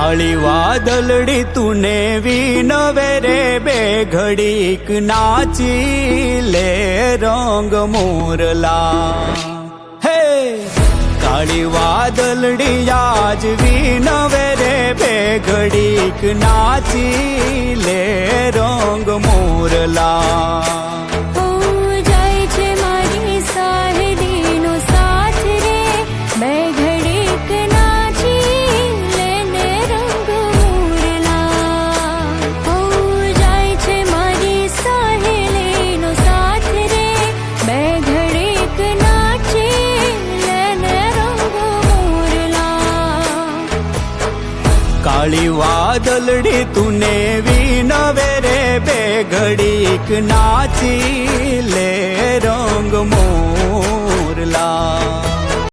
काली वादलड़ी तूने वीनवे रे बे घड़ीक नाची ले रंग मोरला हे काली वादलड़ी आज वीनवे रे बे घड़ीक नाची ले रंग मोरला काली वादलड़ी तूने वीनवे रे बे घड़ीक नाची ले रंग मोरला।